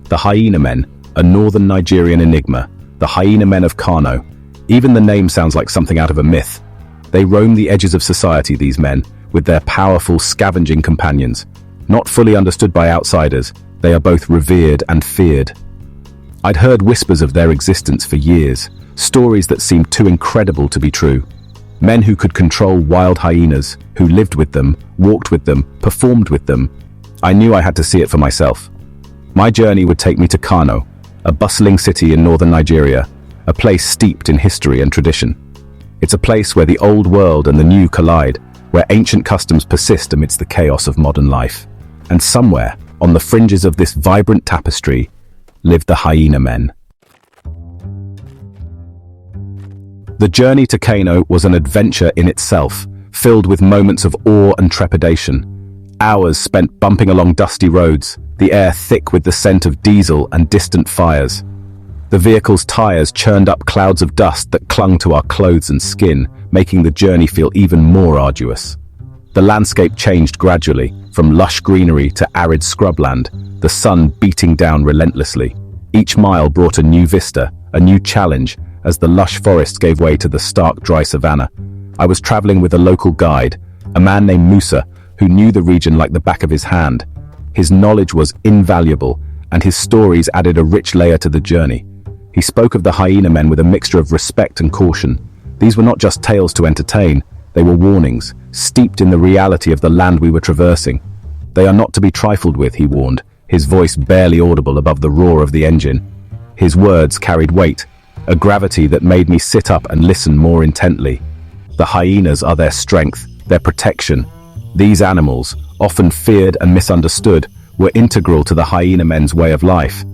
The Hyena Men, a northern Nigerian enigma, the Hyena Men of Kano. Even the name sounds like something out of a myth. They roam the edges of society, these men, with their powerful scavenging companions. Not fully understood by outsiders, they are both revered and feared. I'd heard whispers of their existence for years, stories that seemed too incredible to be true. Men who could control wild hyenas, who lived with them, walked with them, performed with them. I knew I had to see it for myself. My journey would take me to Kano, a bustling city in northern Nigeria, a place steeped in history and tradition. It's a place where the old world and the new collide, where ancient customs persist amidst the chaos of modern life. And somewhere, on the fringes of this vibrant tapestry, lived the Hyena Men. The journey to Kano was an adventure in itself, filled with moments of awe and trepidation. Hours spent bumping along dusty roads, the air thick with the scent of diesel and distant fires. The vehicle's tires churned up clouds of dust that clung to our clothes and skin, making the journey feel even more arduous. The landscape changed gradually, from lush greenery to arid scrubland, the sun beating down relentlessly. Each mile brought a new vista, a new challenge, as the lush forest gave way to the stark, dry savanna. I was traveling with a local guide, a man named Musa, who knew the region like the back of his hand. His knowledge was invaluable, and his stories added a rich layer to the journey. He spoke of the Hyena Men with a mixture of respect and caution. These were not just tales to entertain, they were warnings, steeped in the reality of the land we were traversing. They are not to be trifled with, he warned, his voice barely audible above the roar of the engine. His words carried weight, a gravity that made me sit up and listen more intently. The hyenas are their strength, their protection. These animals, often feared and misunderstood, were integral to the Hyena Men's way of life.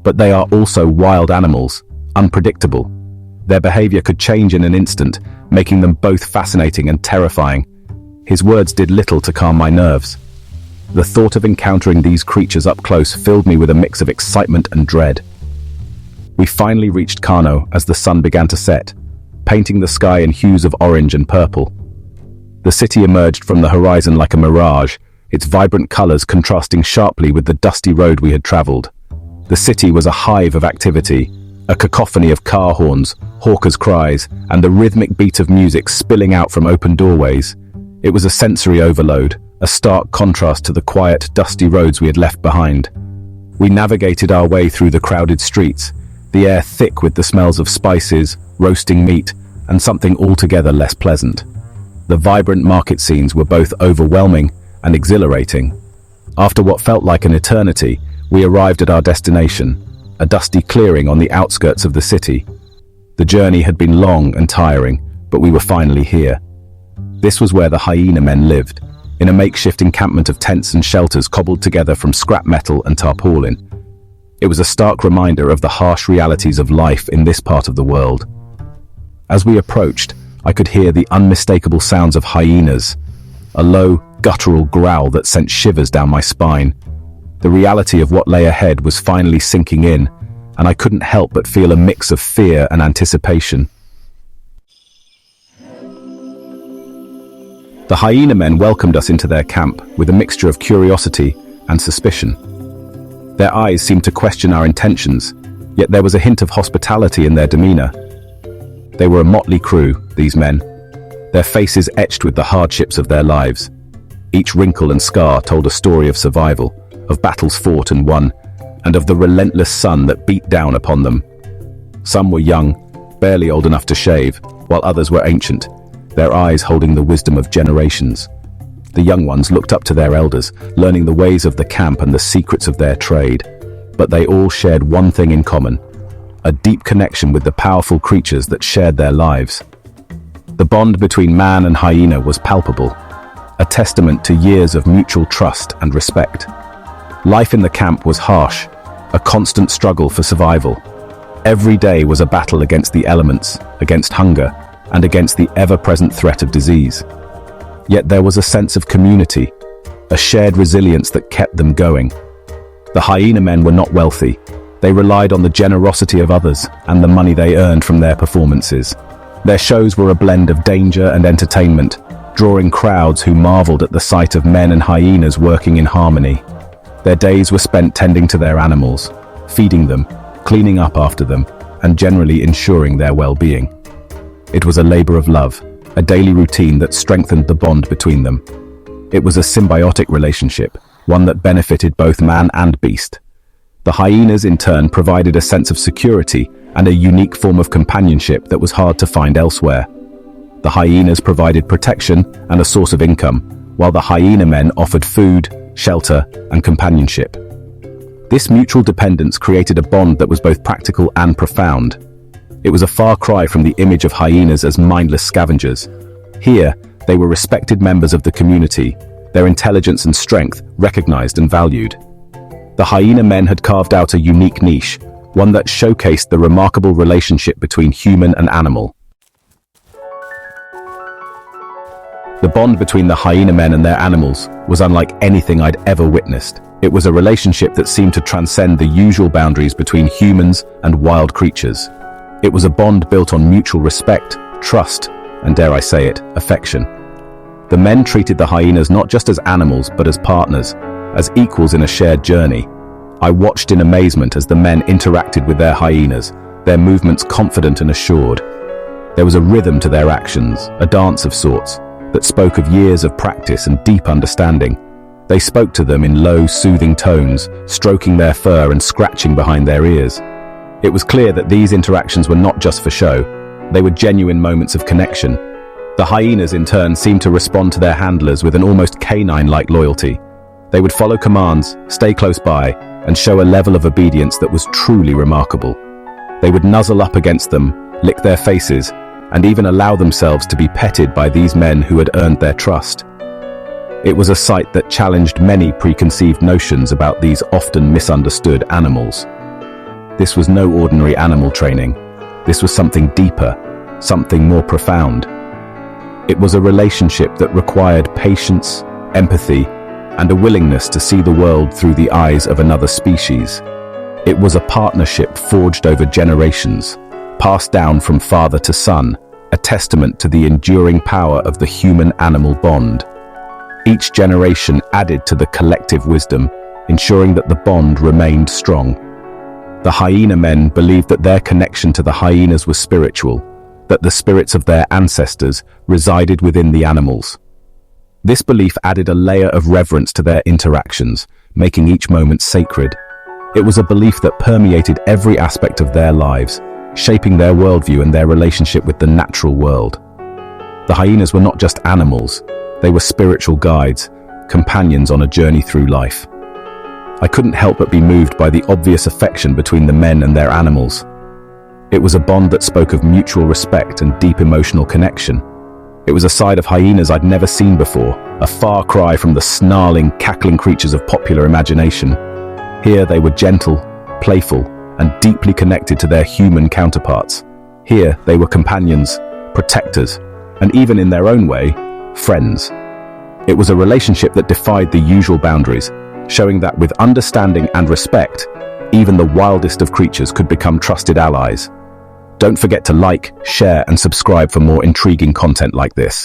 But they are also wild animals, unpredictable. Their behavior could change in an instant, making them both fascinating and terrifying. His words did little to calm my nerves. The thought of encountering these creatures up close filled me with a mix of excitement and dread. We finally reached Kano as the sun began to set, painting the sky in hues of orange and purple. The city emerged from the horizon like a mirage, its vibrant colors contrasting sharply with the dusty road we had traveled. The city was a hive of activity, a cacophony of car horns, hawkers' cries, and the rhythmic beat of music spilling out from open doorways. It was a sensory overload, a stark contrast to the quiet, dusty roads we had left behind. We navigated our way through the crowded streets, the air thick with the smells of spices, roasting meat, and something altogether less pleasant. The vibrant market scenes were both overwhelming and exhilarating. After what felt like an eternity, we arrived at our destination, a dusty clearing on the outskirts of the city. The journey had been long and tiring, but we were finally here. This was where the Hyena Men lived, in a makeshift encampment of tents and shelters cobbled together from scrap metal and tarpaulin. It was a stark reminder of the harsh realities of life in this part of the world. As we approached, I could hear the unmistakable sounds of hyenas, a low, guttural growl that sent shivers down my spine. The reality of what lay ahead was finally sinking in, and I couldn't help but feel a mix of fear and anticipation. The Hyena Men welcomed us into their camp with a mixture of curiosity and suspicion. Their eyes seemed to question our intentions, yet there was a hint of hospitality in their demeanor. They were a motley crew, these men, their faces etched with the hardships of their lives. Each wrinkle and scar told a story of survival, of battles fought and won, and of the relentless sun that beat down upon them. Some were young, barely old enough to shave, while others were ancient, their eyes holding the wisdom of generations. The young ones looked up to their elders, learning the ways of the camp and the secrets of their trade. But they all shared one thing in common, a deep connection with the powerful creatures that shared their lives. The bond between man and hyena was palpable, a testament to years of mutual trust and respect. Life in the camp was harsh, a constant struggle for survival. Every day was a battle against the elements, against hunger, and against the ever-present threat of disease. Yet there was a sense of community, a shared resilience that kept them going. The Hyena Men were not wealthy. They relied on the generosity of others and the money they earned from their performances. Their shows were a blend of danger and entertainment, drawing crowds who marveled at the sight of men and hyenas working in harmony. Their days were spent tending to their animals, feeding them, cleaning up after them, and generally ensuring their well-being. It was a labor of love, a daily routine that strengthened the bond between them. It was a symbiotic relationship, one that benefited both man and beast. The hyenas in turn provided a sense of security and a unique form of companionship that was hard to find elsewhere. The hyenas provided protection and a source of income, while the hyena men offered food, shelter, and companionship. This mutual dependence created a bond that was both practical and profound. It was a far cry from the image of hyenas as mindless scavengers. Here, they were respected members of the community, their intelligence and strength recognized and valued. The hyena men had carved out a unique niche, one that showcased the remarkable relationship between human and animal. The bond between the hyena men and their animals was unlike anything I'd ever witnessed. It was a relationship that seemed to transcend the usual boundaries between humans and wild creatures. It was a bond built on mutual respect, trust, and dare I say it, affection. The men treated the hyenas not just as animals, but as partners, as equals in a shared journey. I watched in amazement as the men interacted with their hyenas, their movements confident and assured. There was a rhythm to their actions, a dance of sorts, that spoke of years of practice and deep understanding. They spoke to them in low, soothing tones, stroking their fur and scratching behind their ears. It was clear that these interactions were not just for show, they were genuine moments of connection. The hyenas in turn seemed to respond to their handlers with an almost canine-like loyalty. They would follow commands, stay close by, and show a level of obedience that was truly remarkable. They would nuzzle up against them, lick their faces, and even allow themselves to be petted by these men who had earned their trust. It was a sight that challenged many preconceived notions about these often misunderstood animals. This was no ordinary animal training. This was something deeper, something more profound. It was a relationship that required patience, empathy, and a willingness to see the world through the eyes of another species. It was a partnership forged over generations, passed down from father to son, a testament to the enduring power of the human-animal bond. Each generation added to the collective wisdom, ensuring that the bond remained strong. The hyena men believed that their connection to the hyenas was spiritual, that the spirits of their ancestors resided within the animals. This belief added a layer of reverence to their interactions, making each moment sacred. It was a belief that permeated every aspect of their lives, shaping their worldview and their relationship with the natural world. The hyenas were not just animals, they were spiritual guides, companions on a journey through life. I couldn't help but be moved by the obvious affection between the men and their animals. It was a bond that spoke of mutual respect and deep emotional connection. It was a side of hyenas I'd never seen before, a far cry from the snarling, cackling creatures of popular imagination. Here they were gentle, playful, and deeply connected to their human counterparts. Here they were companions, protectors, and even in their own way, friends. It was a relationship that defied the usual boundaries, showing that with understanding and respect, even the wildest of creatures could become trusted allies. Don't forget to like, share, and subscribe for more intriguing content like this.